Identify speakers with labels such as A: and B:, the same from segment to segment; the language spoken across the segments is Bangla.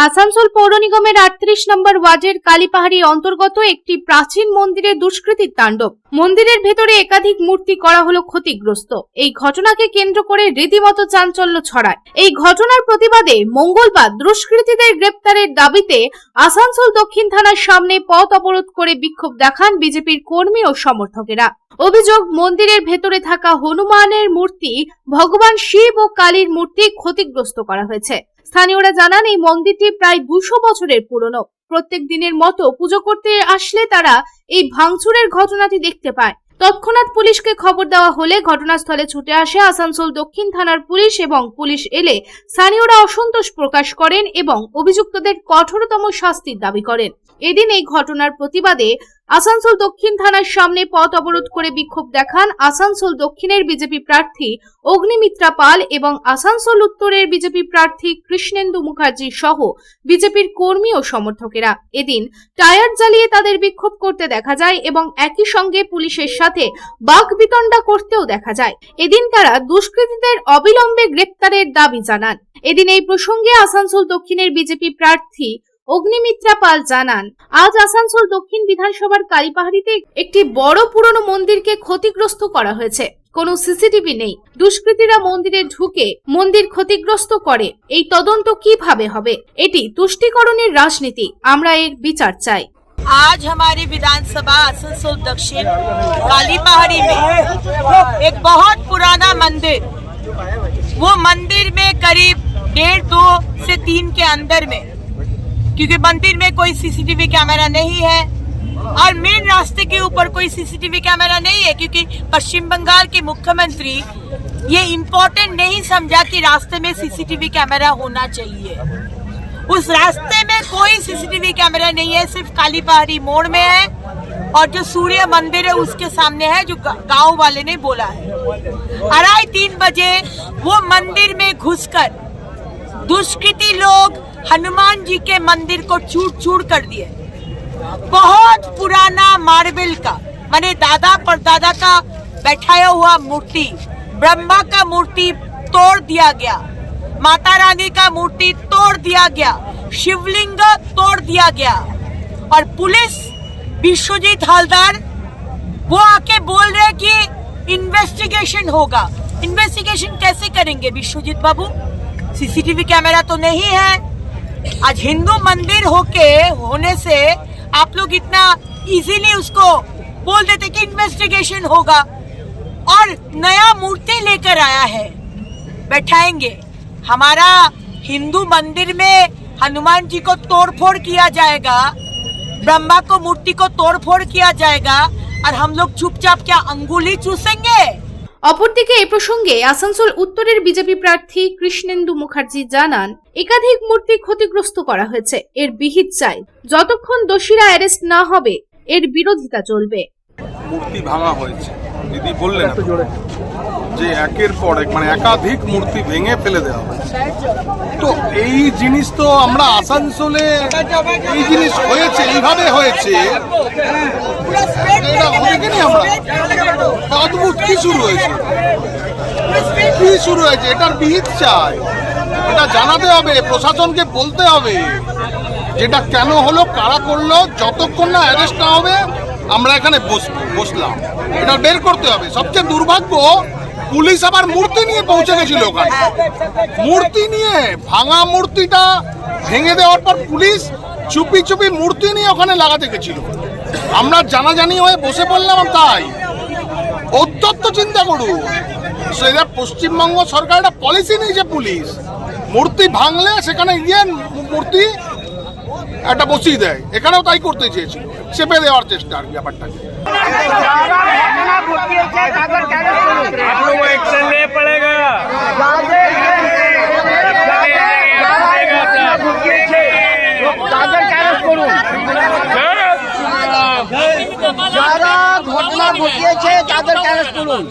A: আসানসোল পৌর নিগমের 38 নম্বর ওয়ার্ডের কালীপাহাড়ি অন্তর্গত একটি প্রাচীন মন্দিরে দুষ্কৃতীর তাণ্ডব। মন্দিরের ভেতরে একাধিক মূর্তি করা হলো ক্ষতিগ্রস্ত। এই ঘটনাকে কেন্দ্র করে রীতিমতো চাঞ্চল্য ছড়ায়। এই ঘটনার প্রতিবাদে মঙ্গলবার দুষ্কৃতীদের গ্রেপ্তারের দাবিতে আসানসোল দক্ষিণ থানার সামনে পথ অবরোধ করে বিক্ষোভ দেখান বিজেপির কর্মী ও সমর্থকেরা। অভিযোগ, মন্দিরের ভেতরে থাকা হনুমানের মূর্তি, ভগবান শিব ও কালীর মূর্তি ক্ষতিগ্রস্ত করা হয়েছে। স্থানীয়রা জানান, এই মন্দিরটি প্রায় 200 বছরের পুরনো। প্রত্যেক দিনের মতো পুজো করতে আসলে তারা এই ভাঙচুরের ঘটনাটি দেখতে পায়। তৎক্ষণাৎ পুলিশকে খবর দেওয়া হলে ঘটনাস্থলে ছুটে আসে আসানসোল দক্ষিণ থানার পুলিশ এবং পুলিশ এলে স্থানীয়রা অসন্তোষ প্রকাশ করেন এবং অভিযুক্তদের কঠোরতম শাস্তির দাবি করেন। এদিন এই ঘটনার প্রতিবাদে আসানসোল দক্ষিণ থানার সামনে পথ অবরোধ করে বিক্ষোভ দেখান আসানসোল দক্ষিণের বিজেপি প্রার্থী অগ্নিমিত্রা পাল এবং আসানসোল উত্তরের বিজেপি প্রার্থী কৃষ্ণেন্দু মুখার্জি সহ বিজেপির কর্মী ও সমর্থকেরা। এদিন টায়ার জ্বালিয়ে তাদের বিক্ষোভ করতে দেখা যায় এবং একই সঙ্গে পুলিশের সাথে বাকবিতণ্ডা করতেও দেখা যায়। এদিন তারা দুষ্কৃতীদের অবিলম্বে গ্রেপ্তারের দাবি জানান। এদিন এই প্রসঙ্গে আসানসোল দক্ষিণের বিজেপি প্রার্থী অগ্নিমিত্রা পাল জানান, আজ আসানসোল দক্ষিণ বিধানসভার কালীপাহাড়িতে একটি বড় পুরনো মন্দিরকে ক্ষতিগ্রস্ত করা হয়েছে। কোনো সিসিটিভি নেই। দুষ্কৃতীরা মন্দিরে ঢুকে মন্দির ক্ষতিগ্রস্ত করে। এই তদন্ত কিভাবে হবে? এটি তুষ্টিকরণের রাজনীতি। আমরা এর বিচার চাই।
B: आज हमारी विधानसभा आसनसोल दक्षिण कालीपहाड़ी में एक बहुत पुराना मंदिर, वो मंदिर में करीब 1.5-2 से 3 के अंदर में, क्योंकि मंदिर में कोई सीसीटीवी कैमरा नहीं है और मेन रास्ते के ऊपर कोई सीसीटीवी कैमरा नहीं है, क्योंकि पश्चिम बंगाल के मुख्यमंत्री ये इम्पोर्टेंट नहीं समझा कि रास्ते में सीसीटीवी कैमरा होना चाहिए। उस रास्ते में कोई सीसीटीवी कैमरा नहीं है, सिर्फ कालीपहाड़ी मोड़ में है और जो सूर्य मंदिर है उसके सामने है, जो गांव वाले ने बोला है। 2:30 बजे वो मंदिर में घुसकर दुष्कृती लोग हनुमान जी के मंदिर को चूर चूर कर दिए। बहुत पुराना मार्बल का, माने दादा परदादा का बैठाया हुआ मूर्ति, ब्रह्मा का मूर्ति तोड़ दिया गया, माता रानी का मूर्ति तोड़ दिया गया, शिवलिंग तोड़ दिया गया। और पुलिस विश्वजीत हलदार वो आके बोल रहे कि इन्वेस्टिगेशन होगा। इन्वेस्टिगेशन कैसे करेंगे विश्वजीत बाबू? सीसीटीवी कैमरा तो नहीं है। आज हिंदू मंदिर होने से आप लोग इतना इजीली उसको बोल देते कि इन्वेस्टिगेशन होगा। और नया मूर्ति लेकर आया है, बैठाएंगे। हमारा हिंदू मंदिर में हनुमान जी को तोड़फोड़ किया जाएगा, ब्रह्मा को मूर्ति को तोड़फोड़ किया जाएगा और हम लोग चुपचाप क्या अंगुली चूसेंगे?
A: অপরদিকে এই প্রসঙ্গে আসানসোল উত্তরের বিজেপি প্রার্থী কৃষ্ণেন্দু মুখার্জি জানান, একাধিক মূর্তি ক্ষতিগ্রস্ত করা হয়েছে। এর বিহিত চাই। যতক্ষণ দোষীরা অ্যারেস্ট না হবে এর বিরোধিতা চলবে।
C: মূর্তি ভাঙা হয়েছে, দিদি বললেন যে একের পর এক, মানে একাধিক মূর্তি ভেঙে ফেলে দেওয়া হয়েছে। তো এই জিনিস তো আমরা আসানসোলে এই জিনিস হয়েছে, এইভাবে হয়েছে, এটা অনেকেরই আমরা অদ্ভুত কি শুরু হয়েছে, এটার বিহিত চাই। এটা জানাতে হবে, প্রশাসনকে বলতে হবে যেটা কেন হলো, কারা করলো। যতক্ষণ না অ্যারেস্ট না হবে আমরা এখানে বসলাম, এটা বের করতে হবে। সবচেয়ে দুর্ভাগ্য, পুলিশ আবার মূর্তি নিয়ে পৌঁছে গেছিল ওখানে। মূর্তি নিয়ে ভাঙা মূর্তিটা ভেঙে দেওয়ার পর পুলিশ চুপি চুপি মূর্তি নিয়ে ওখানে লাগাতে গেছিল। আমরা জানাজানি হয়ে বসে পড়লাম। তাই অত্যন্ত চিন্তা করুন, সেটা পশ্চিমবঙ্গ সরকার একটা পলিসি নিয়েছে, পুলিশ মূর্তি ভাঙলে সেখানে গিয়ে মূর্তি একটা বসিয়ে দেয়। এখানেও তাই করতে চেয়েছিল, চেপে দেওয়ার চেষ্টা আর ব্যাপারটাকে।
D: যারা ঘটনা ঘটিয়েছে তাদের অ্যারেস্ট করুন।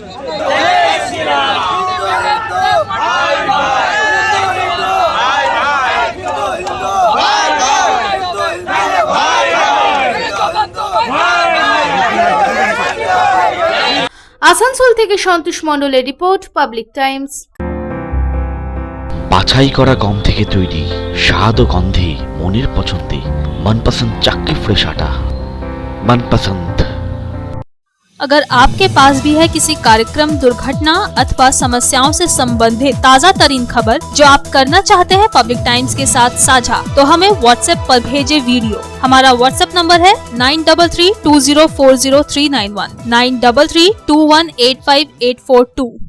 A: আসানসোল থেকে সন্তোষ মণ্ডলের রিপোর্ট, পাবলিক টাইমস।
E: বাছাই করা গম থেকে তৈরি স্বাদ ও গন্ধে মনের পছন্দে मनपसंद चक्की फ्रेश आटा मनपसंद।
F: अगर आपके पास भी है किसी कार्यक्रम, दुर्घटना अथवा समस्याओं से संबंधित ताज़ा तरीन खबर जो आप करना चाहते हैं पब्लिक टाइम्स के साथ साझा, तो हमें व्हाट्सएप पर भेजे वीडियो। हमारा व्हाट्सएप नंबर है 9332040391 9332185842।